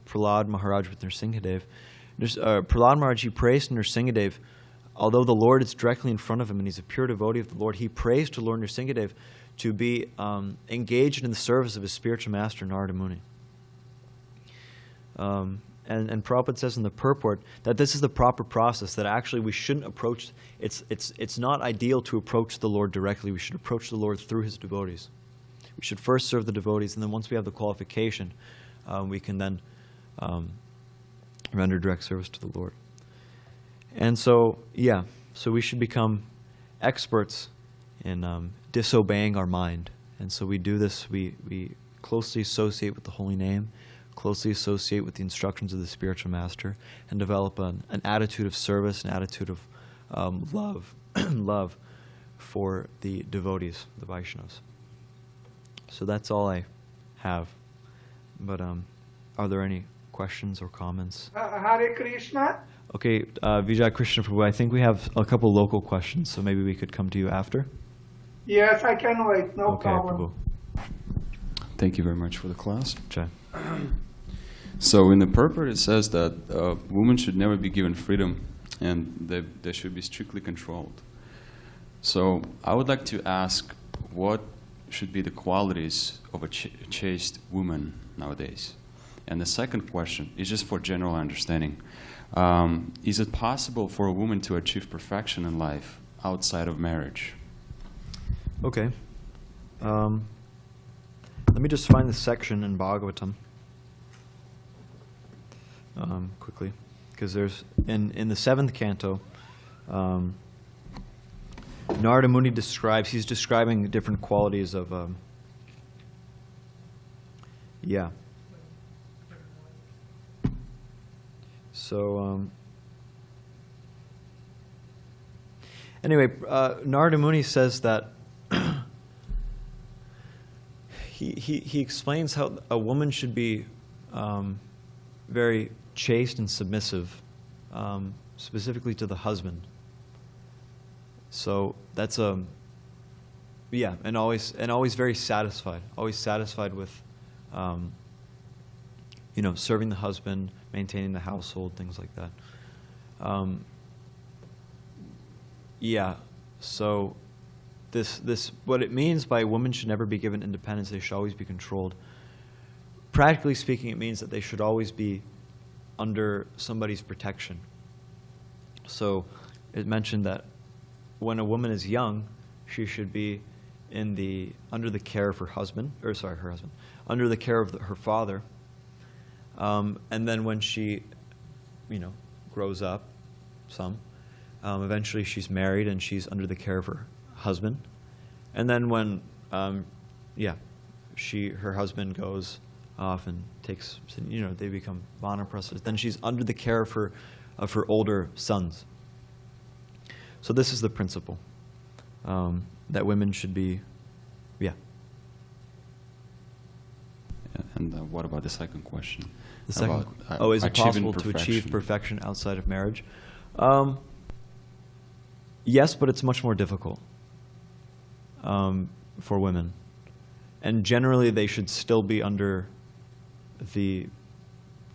[SPEAKER 1] Prahlad Maharaj with Nrsimhadev, Prahlad Maharaj, he prays to Nrsimhadev, although the Lord is directly in front of him and he's a pure devotee of the Lord, he prays to Lord Nrsimhadev to be engaged in the service of his spiritual master Narada Muni. And Prabhupada says in the purport that this is the proper process, that actually we shouldn't approach, it's not ideal to approach the Lord directly. We should approach the Lord through his devotees. We should first serve the devotees, and then once we have the qualification, we can then render direct service to the Lord. And so we should become experts in disobeying our mind. And so we do this, we closely associate with the holy name, closely associate with the instructions of the spiritual master, and develop an attitude of service, an attitude of love for the devotees, the Vaishnavas. So that's all I have. But are there any questions or comments?
[SPEAKER 4] Hare Krishna.
[SPEAKER 1] Okay, Vijay Krishna Prabhu, I think we have a couple local questions, so maybe we could come to you after.
[SPEAKER 4] Yes, I can wait. No problem.
[SPEAKER 1] Prabhu.
[SPEAKER 5] Thank you very much for the class.
[SPEAKER 1] Jai.
[SPEAKER 5] So in the purport it says that women should never be given freedom and they should be strictly controlled. So I would like to ask, what should be the qualities of a chaste woman nowadays? And the second question is just for general understanding. Is it possible for a woman to achieve perfection in life outside of marriage?
[SPEAKER 1] Okay. Let me just find the section in Bhagavatam quickly, because there's in the 7th canto, Narada Muni he's describing different qualities of So anyway, Narada Muni says that he explains how a woman should be very chaste and submissive, specifically to the husband. So that's and always very satisfied, with serving the husband, maintaining the household, things like that. So this what it means by women should never be given independence, they should always be controlled. Practically speaking, it means that they should always be under somebody's protection. So it mentioned that when a woman is young, she should be under the care of her husband, under the care of her father. And then when she, grows up, eventually she's married and she's under the care of her husband. And then when, her husband goes off and takes, they become vanaprasthas, then she's under the care of her older sons. So this is the principle, that women should be,
[SPEAKER 5] And what about the second question?
[SPEAKER 1] The second, is it possible to achieve perfection outside of marriage? Yes, but it's much more difficult for women. And generally, they should still be under the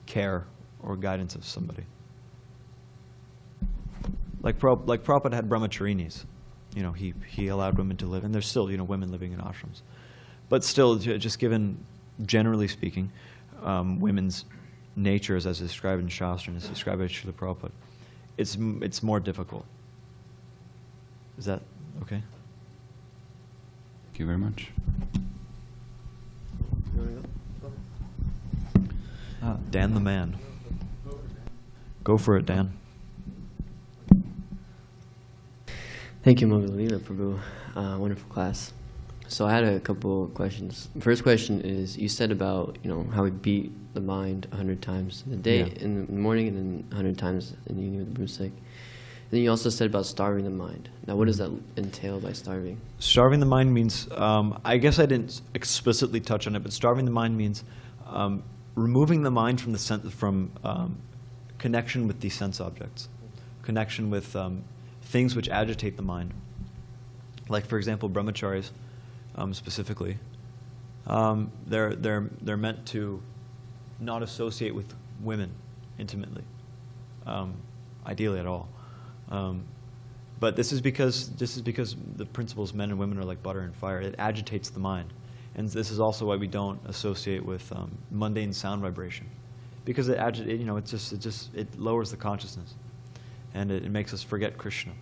[SPEAKER 1] care or guidance of somebody. Like Prabhupada had brahmacharinis. You know, he allowed women to live, and there's still, you know, women living in ashrams. But still, just given, generally speaking, women's natures as described in Shastra and as described by Srila Prabhupada, it's more difficult. Is that okay?
[SPEAKER 5] Thank you very much.
[SPEAKER 1] Dan the man. Go for it, Dan.
[SPEAKER 6] Thank you, Amogha Lila Prabhu. Wonderful class. So I had a couple questions. First question is, you said about, you know, how we beat the mind 100 times in the day,
[SPEAKER 1] Yeah.
[SPEAKER 6] in the morning, and then 100 times in the evening with the broomstick. And then you also said about starving the mind. Now, what does that entail by starving?
[SPEAKER 1] Starving the mind means, I guess I didn't explicitly touch on it, but starving the mind means removing the mind from connection with these sense objects, connection with things which agitate the mind. Like, for example, brahmacharis, specifically, they're meant to not associate with women intimately, ideally at all. But this is because the principles men and women are like butter and fire. It agitates the mind, and this is also why we don't associate with mundane sound vibration, because it lowers the consciousness, and it makes us forget Krishna.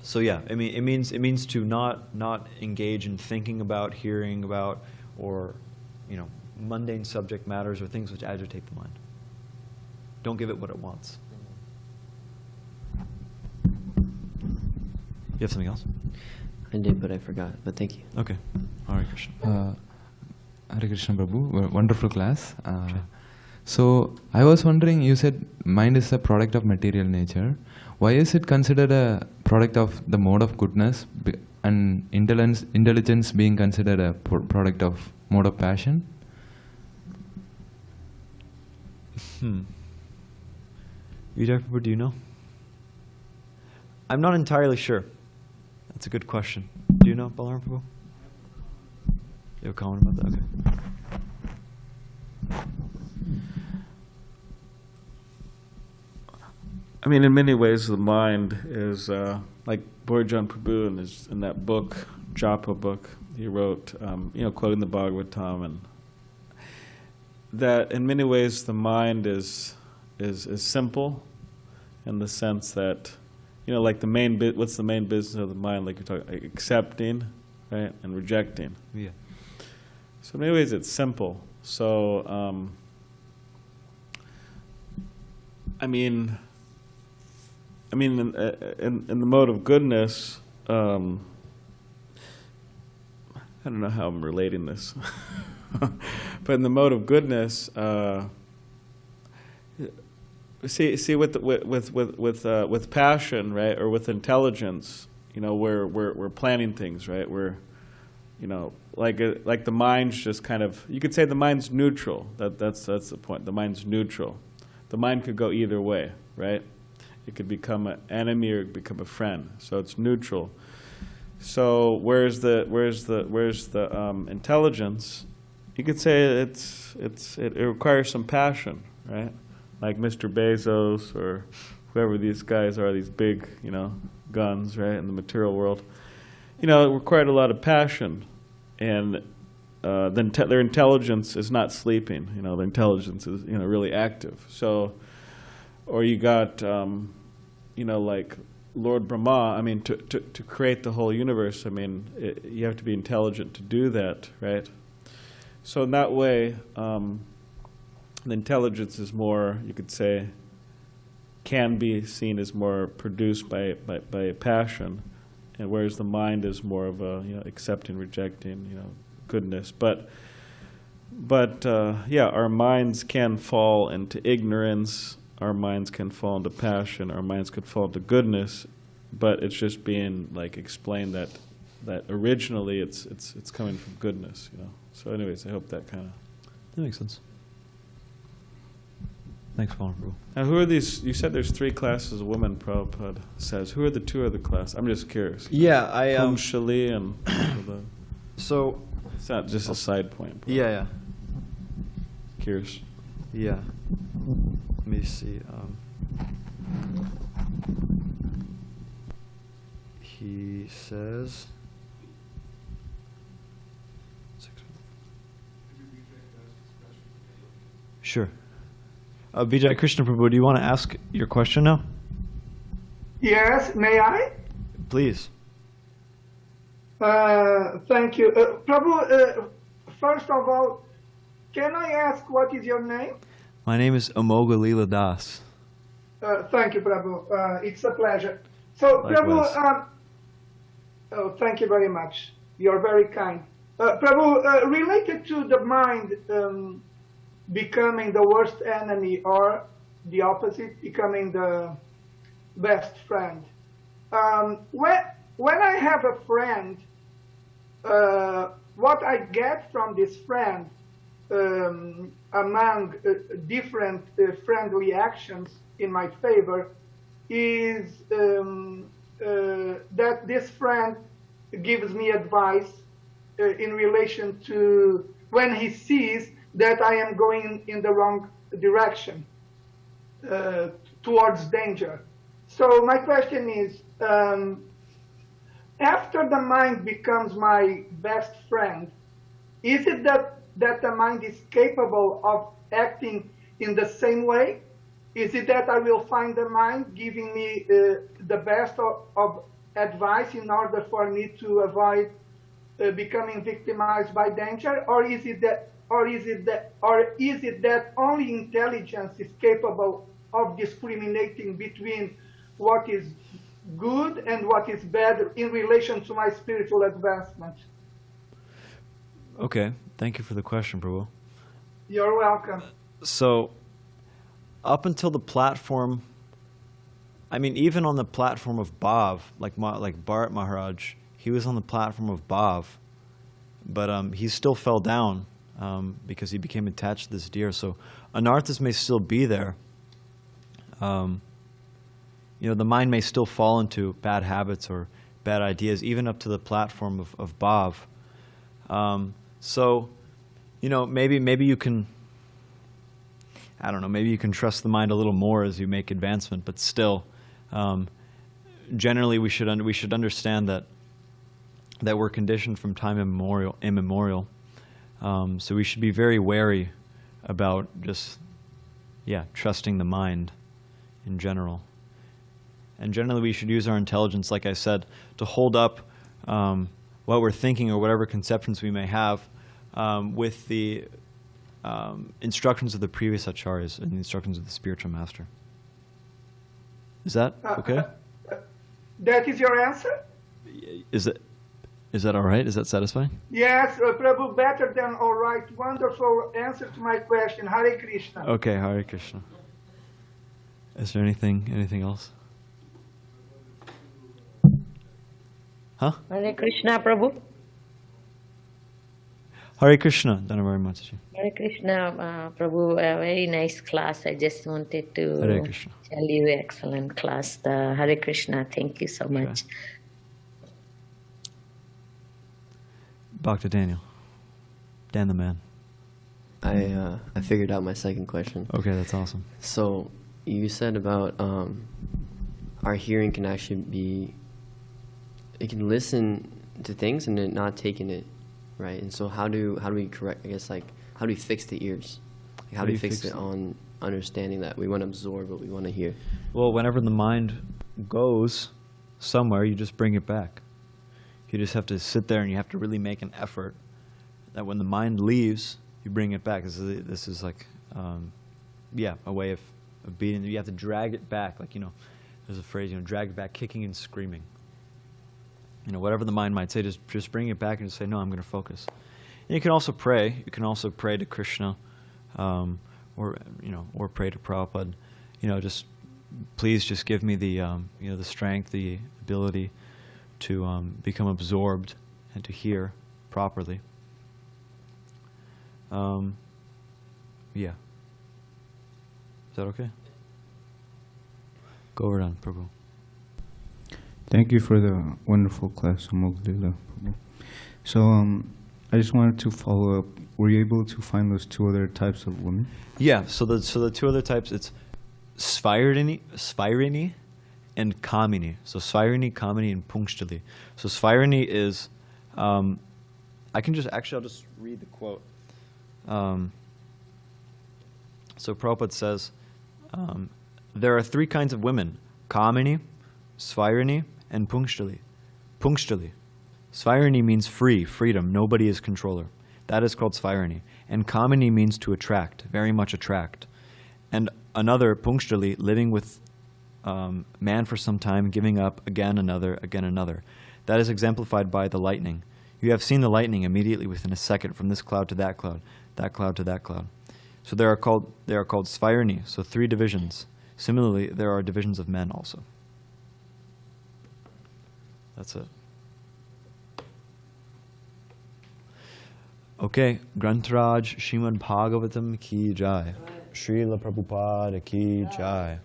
[SPEAKER 1] So yeah, I mean, it means to not engage in thinking about, hearing about, or, you know, mundane subject matters or things which agitate the mind. Don't give it what it wants. You have something else?
[SPEAKER 6] I did, but I forgot. But thank you.
[SPEAKER 1] Okay. Hare Krishna.
[SPEAKER 7] Hare Krishna Prabhu, wonderful class. So I was wondering, you said mind is a product of material nature. Why is it considered a product of the mode of goodness, and intelligence being considered a product of mode of passion?
[SPEAKER 1] Vidar Prabhu, do you know? I'm not entirely sure. That's a good question. Do you know, Balaram Prabhu? You have a comment about that? Okay.
[SPEAKER 8] I mean, in many ways, the mind is like Borjan Prabhu in that book, Japa book, he wrote, quoting the Bhagavatam, and that in many ways the mind is simple, in the sense that, like what's the main business of the mind? Like you're talking, like accepting, right, and rejecting.
[SPEAKER 1] Yeah.
[SPEAKER 8] So in many ways, it's simple. So, in the mode of goodness, I don't know how I'm relating this, but in the mode of goodness, see with passion, right, or with intelligence, we're planning things, right? We're, like the mind's just kind of, you could say the mind's neutral. That's the point. The mind's neutral. The mind could go either way, right? It could become an enemy or become a friend. So it's neutral. So where's the intelligence? You could say it requires some passion, right? Like Mr. Bezos or whoever these guys are, these big, guns, right, in the material world. It required a lot of passion, and their intelligence is not sleeping. Their intelligence is really active. So, or you got like Lord Brahma. To create the whole universe, you have to be intelligent to do that, right? So in that way, the intelligence is more, you could say, can be seen as more produced by passion, and whereas the mind is more of a accepting, rejecting, goodness. But our minds can fall into ignorance. Our minds can fall into passion. Our minds could fall into goodness. But it's just being like explained that originally it's coming from goodness. So, anyways, I hope that kind of.
[SPEAKER 1] That makes sense. Thanks, Balaram Prabhu.
[SPEAKER 8] Now, who are these? You said there's 3 classes of women, Prabhupada says. Who are the 2 other classes? I'm just curious.
[SPEAKER 1] Yeah, I
[SPEAKER 8] Kumshali and
[SPEAKER 1] so
[SPEAKER 8] it's not just a side point.
[SPEAKER 1] yeah.
[SPEAKER 8] appears.
[SPEAKER 1] Yeah. Let me see. He says. Sure. Vijay Krishna Prabhu, do you want to ask your question now?
[SPEAKER 4] Yes, may I?
[SPEAKER 1] Please.
[SPEAKER 4] Thank you. Prabhu, first of all, can I ask what is your name?
[SPEAKER 1] My name is Amogha Lila Das.
[SPEAKER 4] Thank you, Prabhu. It's a pleasure. So,
[SPEAKER 1] Likewise.
[SPEAKER 4] Prabhu, thank you very much. You're very kind. Prabhu, related to the mind becoming the worst enemy or the opposite, becoming the best friend. When I have a friend, what I get from this friend among different friendly actions in my favor is that this friend gives me advice in relation to when he sees that I am going in the wrong direction towards danger. So my question is, after the mind becomes my best friend, is it that the mind is capable of acting in the same way? Is it that I will find the mind giving me the best of advice in order for me to avoid becoming victimized by danger, or is it that only intelligence is capable of discriminating between what is good and what is bad in relation to my spiritual advancement?
[SPEAKER 1] Okay, thank you for the question, Prabhu.
[SPEAKER 4] You're welcome.
[SPEAKER 1] So, up until the platform, I mean, even on the platform of Bhav, like Bharat Maharaj, he was on the platform of Bhav, but he still fell down because he became attached to this deer. So, anarthas may still be there. The mind may still fall into bad habits or bad ideas, even up to the platform of Bhav. So, maybe you can, I don't know, maybe you can trust the mind a little more as you make advancement, but still, generally we should understand that we're conditioned from time immemorial. So we should be very wary about just, trusting the mind in general. And generally we should use our intelligence, like I said, to hold up what we're thinking or whatever conceptions we may have with the instructions of the previous acharyas and the instructions of the spiritual master. Is that okay?
[SPEAKER 4] That is your answer?
[SPEAKER 1] Is that all right? Is that satisfying?
[SPEAKER 4] Yes, Prabhu, better than all right. Wonderful answer to my question. Hare Krishna.
[SPEAKER 1] Okay, Hare Krishna. Is there anything else? Huh?
[SPEAKER 9] Hare Krishna, Prabhu.
[SPEAKER 1] Hare Krishna. Dana very much.
[SPEAKER 9] Hare Krishna, Prabhu. A very nice class. I just wanted to
[SPEAKER 1] Hare Krishna.
[SPEAKER 9] tell you, excellent class. Hare Krishna. Thank you so much.
[SPEAKER 1] Bhakti Daniel. Dan the man.
[SPEAKER 6] I figured out my second question.
[SPEAKER 1] Okay, that's awesome.
[SPEAKER 6] So you said about our hearing can actually be, it can listen to things and then not taking it, right? And so how do we correct, I guess, like, how do we fix the ears? Like, how do we fix it on understanding that we want to absorb what we want to hear?
[SPEAKER 1] Well, whenever the mind goes somewhere, you just bring it back. You just have to sit there and you have to really make an effort that when the mind leaves, you bring it back. This is like, a way of beating. You have to drag it back. Like, there's a phrase, drag it back, kicking and screaming. Whatever the mind might say, just bring it back and just say, no, I'm going to focus. And you can also pray. You can also pray to Krishna, or pray to Prabhupada. Just please just give me the the strength, the ability to become absorbed and to hear properly. Is that okay? Go over on, Prabhu.
[SPEAKER 10] Thank you for the wonderful class, Amogha Lila. So I just wanted to follow up. Were you able to find those two other types of women?
[SPEAKER 1] Yeah, so the two other types, it's Svirini and Kamini. So Svirini, Kamini, and Punktali. So Svirini is, I'll just read the quote. So Prabhupada says, there are three kinds of women: Kamini, Svirini, and Punktali. Punktali. Svirini means free, freedom, nobody is controller. That is called Svirini. And Kamini means to attract, very much attract. And another, Punktali, living with man for some time, giving up, again another, again another. That is exemplified by the lightning. You have seen the lightning immediately within a second, from this cloud to that cloud to that cloud. So they are called Svirini, so three divisions. Similarly, there are divisions of men also. That's it. Okay, Grantaraj Srimad Bhagavatam ki jai. Srila Prabhupada ki jai.